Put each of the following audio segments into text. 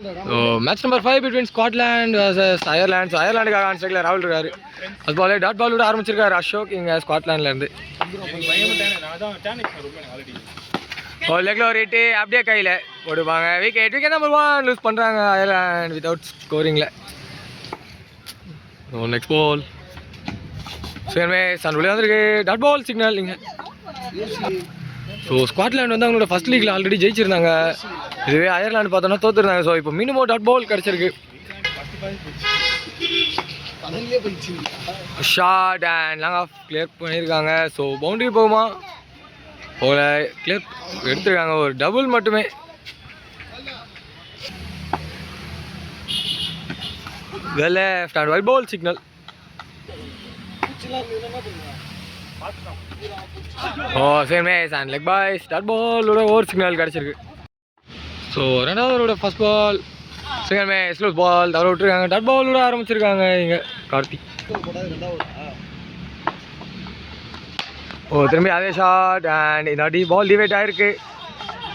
Match number 5 between Scotland versus Ireland. So Ireland ka on strike la Rahul irukkaru. As ball dot ball oda aarambichirukkaru Ashok inga Scotland la irundhu. Oh leg la hit அப்படியே கையில போடுவாங்க. Wicket number 1 lose பண்றாங்க Ireland without scoring la. So next ball. Same sun உள்ள வந்திருக்கு dot ball signal இங்க. So Scotland வந்து அவங்களோட first லீக்ல ஆல்ரெடி ஜெயிச்சிருந்தாங்க. இதுவே அயர்லாந்து பார்த்தோன்னா தோத்துருந்தாங்க. ஸோ இப்போ மினிமம் டாட் பால் கிடச்சிருக்கு. Short and long off clear பண்ணியிருக்காங்க. ஸோ பவுண்டரி போகுமா போல கிளியர் எடுத்துருக்காங்க. ஒரு டபுள் மட்டுமே. Well left and wide ball signal. Same and leg byes dot பாலோட ஓவர் சிக்னல் கிடச்சிருக்கு. ஸோ ரெண்டாவதோட first ball second match slow ball தவற விட்டுருக்காங்க. டாட் பாலோட ஆரம்பிச்சிருக்காங்க இங்கே கார்த்திக். திரும்பி அதே ஷாட் அண்ட் இந்த வாட்டி பால் டிவைட் ஆகிருக்கு.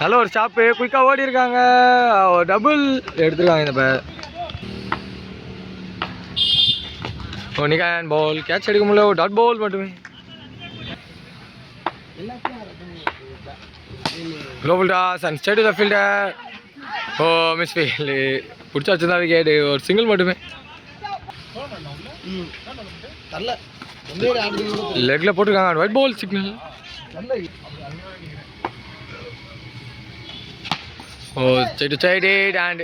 நல்ல ஒரு ஸ்டாப்பு குயிக்காக ஓடி இருக்காங்க. டபுள் எடுத்துருக்காங்க இந்த பேர். நிகான் பால் கேட்ச் எடுக்க முடியல. ஒரு டாட் பால் மட்டுமே. Global toss and straight to the fielder. Oh, miss field. பிடிச்சா வச்சுருந்தா விக்கெட். ஒரு சிங்கிள் மட்டுமே. லெக்ல போட்டிருக்காங்க. Wide ball signal. Oh side side and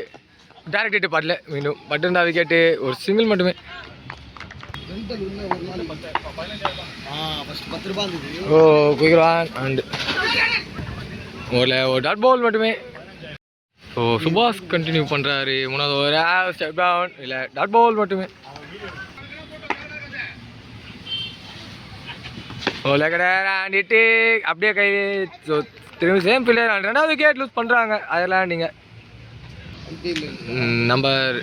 direct hit படல. மீண்டும் பட்டு இருந்தா விக்கெட்டு. ஒரு சிங்கிள் மட்டுமே. ஓ குயிக்ரான் அண்ட் ஒரு டாட் பால் மட்டுமே. ஸோ சுபாஷ் கண்டினியூ பண்ணுறாரு. மூணாவது ஒரு ஸ்டெப் டவுன் இல்லை டாட் பால் மட்டுமே. ஓ லெக்கடர் அண்ட் இட்டு அப்படியே கை. ஸோ திரும்பி சேம் பிளேயர் அண்ட் ரெண்டாவது விக்கெட் லூஸ் பண்ணுறாங்க அயர்லாண்டிங்க. நம்பர்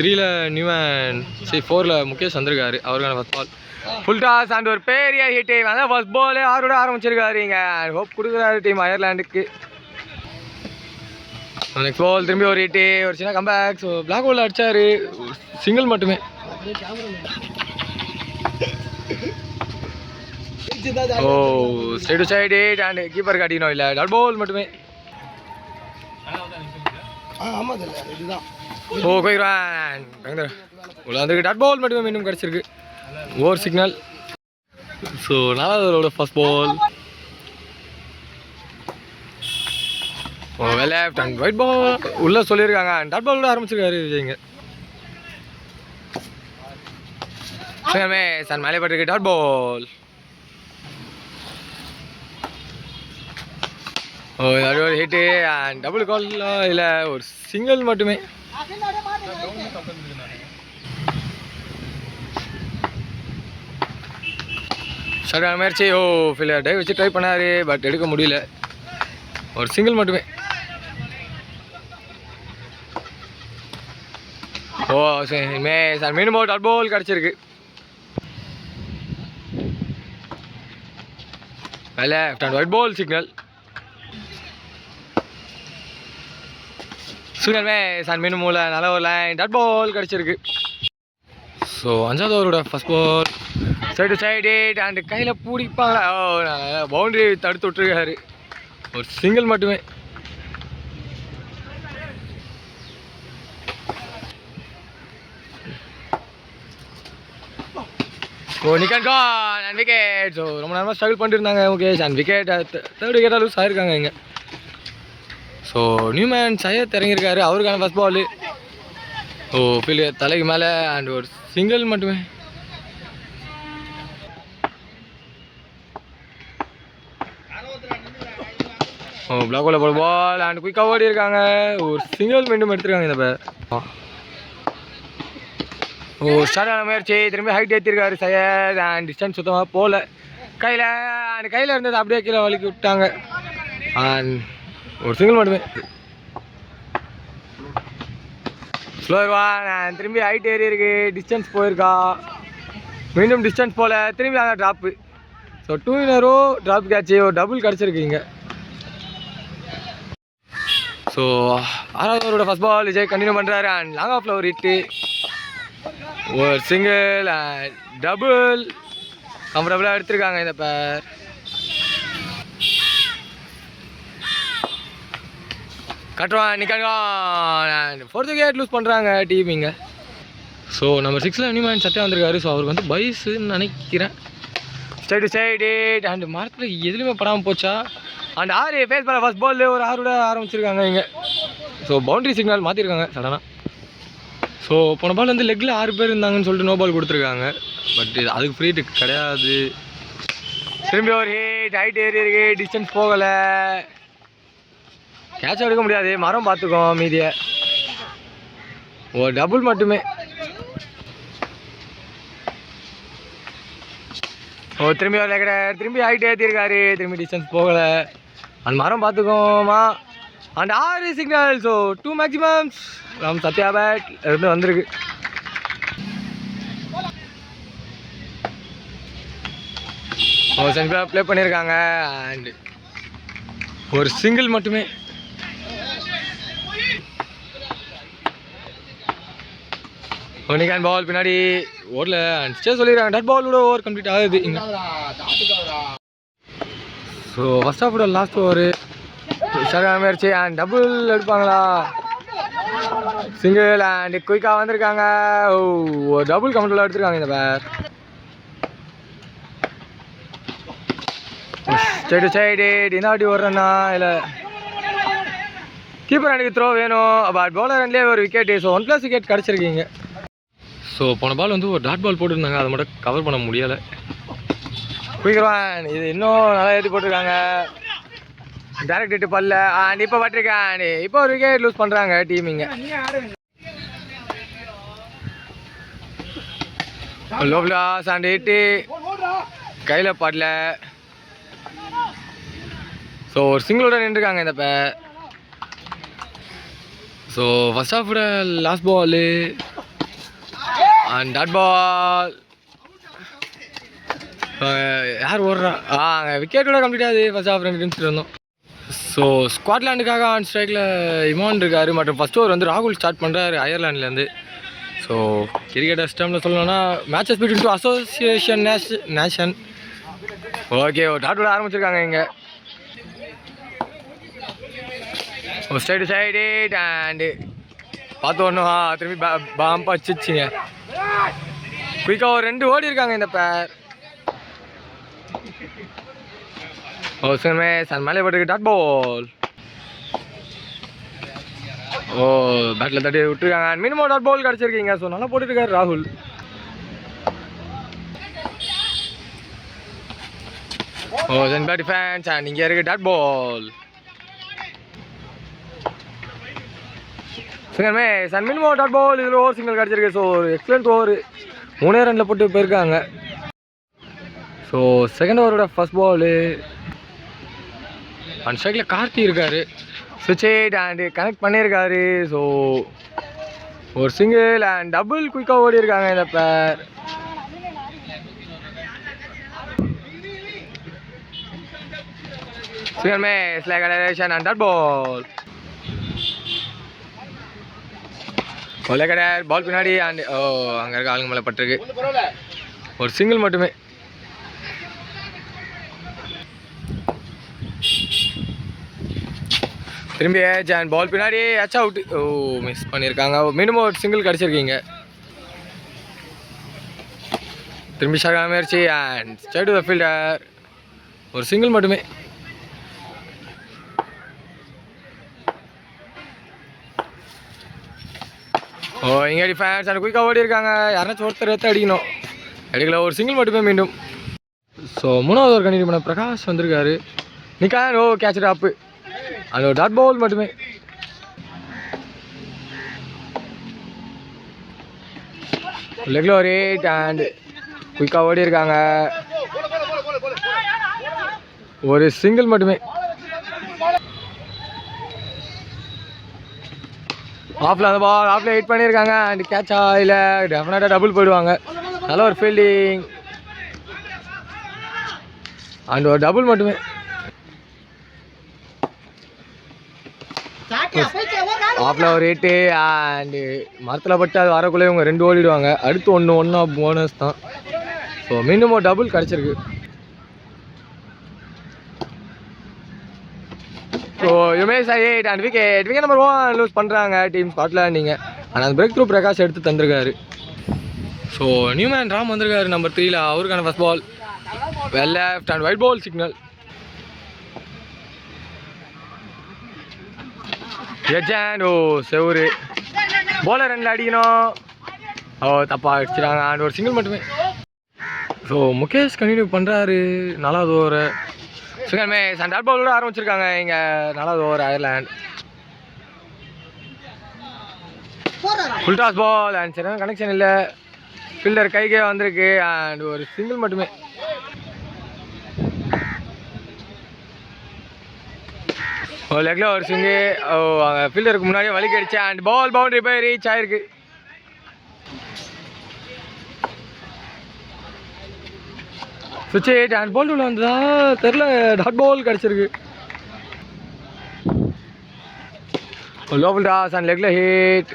3ல நியூமேன் 4ல முகேஷ் வந்திருக்காரு. அவருக்கான first ball full toss and ஒரு பெரிய ஹிட். அதான் ஃபர்ஸ்ட் பாலே ஆரோட ஆரம்பிச்சிருக்காரு இங்கே. ஹோப் கொடுக்குறாரு டீம் அயர்லாண்டுக்கு. நெக்ஸ்ட் பால் திரும்பி ஒரு ஹிட்டு. ஒரு சின்ன கம்பேக். ஸோ பிளாக் பால் அடிச்சாரு. சிங்கிள் மட்டுமே. Oh straight to side and keeper காட்டினோம் இல்லை டாட் பால் மட்டுமே. ஓ போய்க்கிறான் உள்ள வந்துருக்கு. டாட் பால் மட்டுமே மீண்டும் கிடச்சிருக்கு. Over signal. ஸோ நாலாவதோட first ball. Oh left and wide ball உள்ள சொல்லியிருக்காங்க. டாட் பாலோட ஆரம்பிச்சிருக்காரு விஜய்ங்க. சார் மேலே பட்டிருக்கு டாட் பால். ஓ ஒரு ஹிட்டு அண்ட் டபுள் கால் இல்லை ஒரு சிங்கிள் மட்டுமே. சரியான முயற்சி. ஓ ஃபீல்டர் டை வச்சு ட்ரை பண்ணாரு பட் எடுக்க முடியல. ஒரு சிங்கிள் மட்டுமே. ஓ சார் மீண்டும் டாட் பால் கிடச்சிருக்கு. Left and wide ball signal. Sir மீண்டும் மூல நல்ல ஒரு லைன் டாட் பால் கிடச்சிருக்கு. ஸோ அஞ்சாவது ஓவரோட first ball side side and கையில் பிடிப்பாங்களா. ஓ பவுண்டரி தடுத்து விட்டுருக்காரு. ஒரு சிங்கிள் மட்டுமே. ஓ நிகான் கான் அண்ட் விக்கெட். ஸோ ரொம்ப நேரமாக ஸ்ட்ரகிள் பண்ணிட்டு இருந்தாங்க முகேஷ் அண்ட் விக்கெட். தேர்ட் விக்கெட்டாக லூஸ் ஆகிருக்காங்க இங்கே. ஸோ நியூமேன் சையத் இறங்கியிருக்காரு. அவருக்கான ஃபர்ஸ்ட் பால். ஓ ஃபீல்டு தலைக்கு மேலே அண்ட் ஒரு சிங்கிள் மட்டுமே. ஓ பிளாக் பால் போட பால் அண்ட் குயிக்காக ஓடி இருக்காங்க. ஒரு சிங்கிள் மீண்டும் எடுத்துருக்காங்க இந்த பேர். ஓ ஸ்டார்டான முயற்சி. திரும்பி ஹைட் ஏற்றிருக்காரு சையத் அண்ட் டிஸ்டன்ஸ் சுத்தமாக போகல. கையில் இருந்தது அப்படியே கீழே வலிக்கி விட்டாங்க அண்ட் ஒரு சிங்கிள் மட்டுமே. ஸ்லோவர் ஒன் திரும்பி ஹைட் ஏறி இருக்கு. டிஸ்டன்ஸ் போயிருக்கா. மீண்டும் டிஸ்டன்ஸ் போகல. திரும்பி அங்கே drop. So 2 in a row drop catch. ஒரு டபுள் கிடச்சிருக்கு இங்கே. ஸோ ஆறாவது ஓவரோட ஃபர்ஸ்ட் பால் விஜய் கண்டினியூ பண்ணுறாரு அண்ட் லாங் ஆஃப்ல ஒரு ஹிட்டு, ஒரு சிங்கிள் அண்ட் டபுள் கம்ஃபர்டபுளாக எடுத்திருக்காங்க இந்த பேர். கட்டுவான் நிக்கான் ஃபோர்த் விக்கெட் லூஸ் பண்ணுறாங்க டீம் இங்கே. ஸோ நம்பர் 6ல் நியூமேன் சட்டை வந்திருக்காரு. ஸோ அவருக்கு வந்து பைஸுன்னு நினைக்கிறேன். Straight to straight it and மரத்தில் எதுலையுமே படாமல் போச்சா. அண்ட் 6 ஃபேஸ் பண்ண ஃபர்ஸ்ட் பால் ஒரு 6 ஆரம்பிச்சிருக்காங்க இங்கே. ஸோ பவுண்டரி சிக்னல் மாற்றிருக்காங்க சடனாக. ஸோ போன பால் வந்து லெக்கில் 6 பேர் இருந்தாங்கன்னு சொல்லிட்டு நோ பால் கொடுத்துருக்காங்க. பட் அதுக்கு ஃப்ரீ ஹிட் கிடையாது. திரும்பி ஒரு ஹிட் ஹைட் ஏறி இருக்கு, டிஸ்டன்ஸ் போகலை, கேட்ச் எடுக்க முடியாது, மரம் பார்த்துக்கோ மீதியை. ஒரு டபுள் மட்டுமே. ஓ திரும்பி ஒரு லெக்கடர், திரும்பி ஹைட் ஏற்றிருக்காரு, திரும்பி டிஸ்டன்ஸ் போகலை, அந்த மரம் பார்த்துக்கோமா. And 6 signal. ஸோ 2 மேக்ஸிமம்ஸ் நம்ம சத்யா பேட் இருந்து வந்திருக்கு. ஓ சென்ட்ரா ப்ளே பண்ணியிருக்காங்க அண்ட் ஒரு சிங்கிள் மட்டுமே. ஒனிகான் பால் பின்னாடி ஓடல அண்ட் ஸ்டே சொல்லிடுறாங்க. டாட் பாலோட ஓவர் கம்ப்ளீட் ஆகுது இங்கே. ஸோ ஃபர்ஸ்ட் ஹாஃபோட லாஸ்ட் ஓவர் முயற்சி அண்ட் டபுள் எடுப்பாங்களா, சிங்கிள் அண்ட் குயிக்காக வந்திருக்காங்க. ஓ டபுள் கம்ப்ளீட்டாக எடுத்துருக்காங்க இந்த பேர். ஸ்ட்ரைட் சைடு இந்த வாட்டி ஓடுறேன்னா இல்லை கீப்பர் அன்றைக்கி த்ரோ வேணும். பட் பவுலர் அண்ட்லேயே ஒரு விக்கெட்டு. ஸோ 1+ விக்கெட் கிடச்சிருக்கீங்க. ஸோ போன பால் வந்து ஒரு டாட் பால் போட்டுருந்தாங்க, அதை மட்டும் கவர் பண்ண முடியலை. குயிக்வான் இது இன்னும் நல்லா ஏற்றி போட்டிருக்காங்க. டேரக்ட் ஹிட் பல்ல அண்ட் இப்போ பட்டிருக்கேன். இப்போ ஒரு விக்கெட் லூஸ் பண்ணுறாங்க டீம் இங்கே. லோப்லாஸ் அண்ட் ஹிட்டு கையில் படல. ஸோ ஒரு சிங்கிளோட நின்றுருக்காங்க இந்த பேர். ஸோ ஃபர்ஸ்ட் ஹாஃபோட last ball and dot ball. யார் ஓடுறா? விக்கெட்டோட கம்ப்ளீட் ஆகுது. ஃபர்ஸ்ட் ஹாஃப் 2 நிமிஷம் இருந்தோம். ஸோ ஸ்காட்லாண்டுக்காக ஆன் ஸ்ட்ரைக்கில் இமான் இருக்கார். மற்றும் ஃபர்ஸ்ட் ஓவர் வந்து ராகுல் ஸ்டார்ட் பண்ணுறாரு அயர்லாண்ட்லேருந்து. ஸோ கிரிக்கெட் ஸ்டம்மில் சொல்லணும்னா matches between 2 association nation. Okay ஒரு டாட்டோட ஆரம்பிச்சிருக்காங்க இங்கே. ஸ்ட்ரைட் சைடு அண்டு பார்த்து ஒன்றும் திரும்பி பாம்பா வச்சுச்சிங்க. குயிக்காக ஒரு 2 ஓடி இருக்காங்க இந்த பேர். ஓ சுமே சன் மேலே போட்டுருக்கு டாட் பால். ஓ பேட்டில் தட்டி விட்டுருக்காங்க. மினிமம் டாட் பால் கிடச்சிருக்கீங்க. ஸோ நல்லா போட்டுருக்காரு ராகுல். ஓ சென் பேட் டிஃபென்ஸ் அண்ட் இங்கே இருக்கு டாட் பால். சிங்கமே சன் மினிமம் டாட் பால். இதில் ஓவர் சிங்கிள் கிடச்சிருக்கு. ஸோ ஒரு எக்ஸலண்ட் ஓவர் 3 ரனில் போட்டு போயிருக்காங்க. ஸோ செகண்ட் ஓவரோட ஃபர்ஸ்ட் பாலு அண்ட் ஸ்ட்ரைக்கில் கார்த்தி இருக்கார். ஸ்விட்ச் ஹிட் அண்ட் கனெக்ட் பண்ணியிருக்காரு. ஸோ ஒரு சிங்கிள் அண்ட் டபுள் குயிக்காக ஓடி இருக்காங்க இந்த பேர். சிங்கிள் மேட்ச் லேகடேஷன் அண்ட் டாட் பால். கொலைக்கடர் பால் பின்னாடி அண்ட் அங்கே இருக்க ஆளுங்க மேலே பட்டிருக்கு. ஒரு சிங்கிள் மட்டுமே. திரும்பி ஏஜ் அண்ட் பால் பின்னாடி அச் அவுட். ஓ மிஸ் பண்ணியிருக்காங்க. மினிமம் ஒரு சிங்கிள் கிடச்சிருக்கீங்க. திரும்பி ஷாக முயற்சி and straight to the fielder. ஒரு சிங்கிள் மட்டுமே. ஓ இங்கே டிஃபென்ஸ் அண்ட் குயிக்காக ஓடி இருக்காங்க. யாராச்சும் ஒருத்தர் எடுத்து அடிக்கணும், அடிக்கல. ஒரு சிங்கிள் மட்டுமே மீண்டும். ஸோ 3வது ஓவர் கண்டினியூ பண்ண பிரகாஷ் வந்திருக்காரு. நிக்கான் ஓ கேட்ச் டாப்பு அந்த ஒரு டாட் பால் மட்டுமே. லெக்ல ஒரு ஹிட் அண்ட் குயிக்காக ஓடி இருக்காங்க. ஒரு சிங்கிள் மட்டுமே. ஆஃப்ல அந்த பால் ஆஃப்ல ஹிட் பண்ணியிருக்காங்க அண்ட் கேட்சா இல்லை டெஃபினட்டாக டபுள் போயிடுவாங்க. நல்ல ஒரு ஃபீல்டிங் அண்ட் ஒரு டபுள் மட்டுமே. ஆஃபில் ஒரு 8 அண்டு மரத்தில் பட்டு அது வரக்குள்ளே இவங்க 2 ஓடிடுவாங்க. அடுத்து ஒன்றா போனஸ் தான். ஸோ மீண்டும் ஒரு டபுள் கிடச்சிருக்கு. So Umesh 8 and wicket number 1 loose பண்ணுறாங்க டீம் ஸ்காட்லாண்டிங்க. ஆனால் அந்த பிரேக் த்ரூ பிரகாஷ் எடுத்து தந்திருக்காரு. ஸோ நியூமேன் ராம் வந்திருக்காரு நம்பர் 3ல. அவருக்கான first ball well left and wide ball signal. எஜாண்ட் செவரு போலர் 2 அடிக்கணும். தப்பாக அடிச்சிட்டாங்க அண்ட் ஒரு சிங்கிள் மட்டுமே. ஸோ முகேஷ் கண்டினியூ பண்ணுறாரு 4வது ஓவரை. சிங்கமே டாட் பாலோட ஆரம்பிச்சிருக்காங்க இங்கே 4வது over Ireland. Full toss ball and சரியான கனெக்ஷன் இல்லை. ஃபீல்டர் கைக்கே வந்திருக்கு அண்ட் ஒரு சிங்கிள் மட்டுமே. லெக்கில் ஒரு சிங்கு அங்கே ஃபீல்டருக்கு முன்னாடியே வலிக்கு அடிச்சு அண்ட் பால் பவுண்டரி போய் ரீச் ஆயிருக்கு. சுவிட்ச் 8 அண்ட் பால் உள்ள வந்ததா தெரில. டாட் பால் கிடச்சிருக்கு. லோ ஃபுல் டாஸ் அண்ட் லெக்கில் ஹிட்.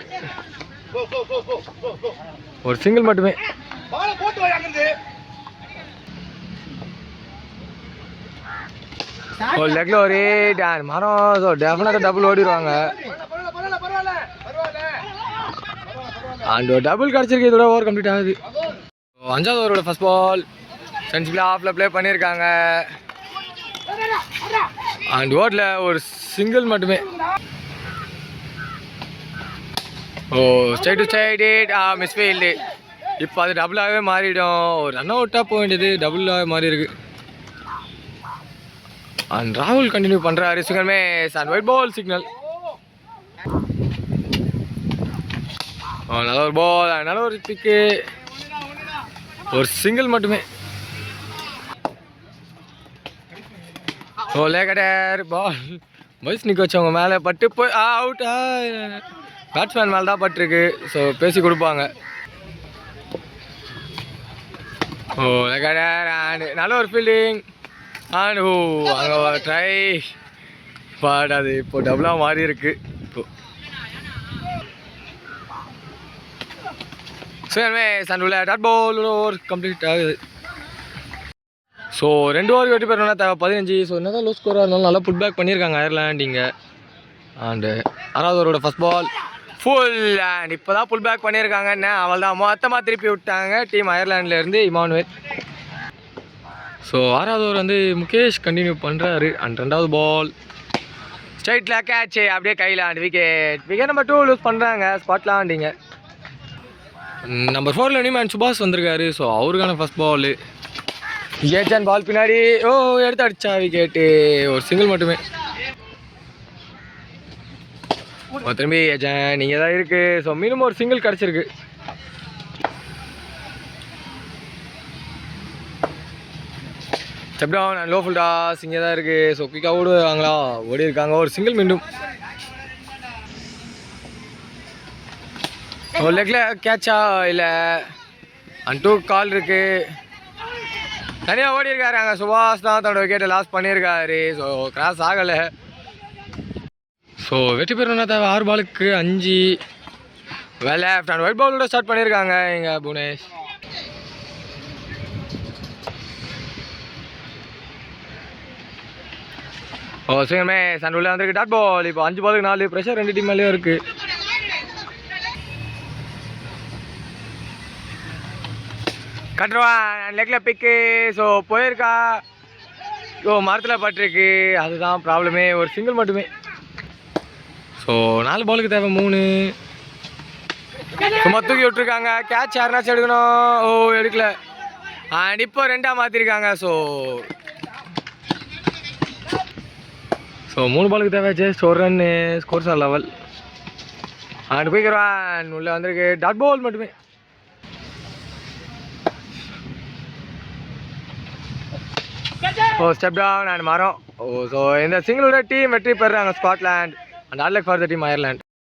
ஒரு சிங்கிள் மட்டுமே. லெக்கில் ஒரு 8 அண்ட் மரம். ஸோ டெஃபினட்டாக டபுள் ஓடிடுவாங்க. அண்ட் ஒரு டபுள் கிடச்சிருக்கு. இதோட ஓவர் கம்ப்ளீட் ஆகுது. 5வது ஓவரோட ஃபர்ஸ்ட் பால் சென்சிபிள் ஆஃபில் ப்ளே பண்ணியிருக்காங்க அண்ட் ஓவரில் ஒரு சிங்கிள் மட்டுமே. Straight to straight miss field. இப்போ அது டபுளாகவே மாறிடும். ஒரு ரன் அவுட்டாக போக வேண்டியது டபுளாகவே மாறி இருக்கு. அண்ட் ராகுல் கண்டினியூ பண்ணுறாரு. சிங்கமே அண்ட் ஒயிட் பால் சிக்னல். நல்ல ஒரு பால் நல்ல ஒரு பிக்கு. ஒரு சிங்கிள் மட்டுமே. லேகடர் பால் வயசு நிற்க வச்சவங்க மேலே பட்டு போய் அவுட்டா. பேட்ஸ்மேன் மேலே தான் பட்டிருக்கு. ஸோ பேசி கொடுப்பாங்க. லேகடர் அண்ட் நல்ல ஒரு ஃபீல்டிங் அண்ட் அங்கே ட்ரை பட் அது இப்போ டபுளாக மாறி இருக்கு. இப்போ சண்டுல டாட் பால் ஓவர் கம்ப்ளீட் ஆகுது. ஸோ 2 ஓவர் வெற்றி பெறணும்னா தேவை 15. ஸோ என்ன தான் லோ ஸ்கோராக இருந்தாலும் நல்லா புட் பேக் பண்ணியிருக்காங்க அயர்லாண்ட் இங்கே. அண்டு 6வது ஓவரோட ஃபர்ஸ்ட் பால் ஃபுல் அண்ட் இப்போ தான் புல் பேக் பண்ணியிருக்காங்க. என்ன அவள் தான் மொத்தமாக திருப்பி விட்டாங்க டீம் அயர்லாண்ட்லேருந்து இமானுவேல். ஸோ 6வது ஓவர் வந்து முகேஷ் கண்டினியூ பண்ணுறாரு. அண்ட் 2வது பால் ஸ்ட்ரைட்டில் கேட்சு அப்படியே கையில் அண்ட் விக்கெட் நம்பர் 2 லூஸ் பண்ணுறாங்க ஸ்காட்லாண்டிங்க. நம்பர் 4ல நியூமேன் சுபாஷ் வந்திருக்காரு. ஸோ அவருக்கான ஃபர்ஸ்ட் பால் ஏஜான் பால் பின்னாடி எடுத்து அடிச்சா விக்கெட்டு. ஒரு சிங்கிள் மட்டுமே. திரும்பி ஏஜான் நீங்கள் தான் இருக்கு. ஸோ மீண்டும் ஒரு சிங்கிள் கிடச்சிருக்கு. Step down and low full toss இங்கே தான் இருக்கு. ஸோ குயிக்காக ஓடுவாங்களா ஓடி இருக்காங்க. ஒரு சிங்கிள் மீண்டும். லெக்கில் கேட்சா இல்லை அண்ட் 2 கால் இருக்கு. தனியாக ஓடி இருக்காரு. அங்கே சுபாஷ் தான் தன்னோட விக்கெட்டை லாஸ் பண்ணியிருக்காரு. ஸோ கிராஸ் ஆகலை. ஸோ வெற்றி பெறணும்னா தேவை 6 பாலுக்கு 5. வெல் லெஃப்ட் அண்ட் ஒயிட் பாலோட ஸ்டார்ட் பண்ணியிருக்காங்க இங்கே புவனேஷ். சிங்கமே சன் உள்ள வந்திருக்கு டாட் பால். இப்போ 5 பாலுக்கு 4. ப்ரெஷர் 2 டீம் மேலேயும் இருக்குது. கட்டுருவான் லெக்கில் பிக்கு. ஸோ போயிருக்கா. மரத்தில் பட்டிருக்கு. அதுதான் ப்ராப்ளமே. ஒரு சிங்கிள் மட்டுமே. ஸோ 4 பாலுக்கு தேவை 3. சும்மா தூக்கி விட்டுருக்காங்க. கேட்ச் யாருனாச்சும் எடுக்கணும். எடுக்கல. அண்ட் இப்போ 2ஆக மாற்றிருக்காங்க. ஸோ 3 பாலுக்கு தேவை just 1 run. Scores are level. And போய்க்கிறான் உள்ளே வந்திருக்கு டாட் பால் மட்டுமே. ஸ்டெப் டவுன் அண்ட் மரம். ஸோ இந்த சிங்கிளோட டீம் வெற்றி பெறுறாங்க Scotland and all luck for the team Ireland.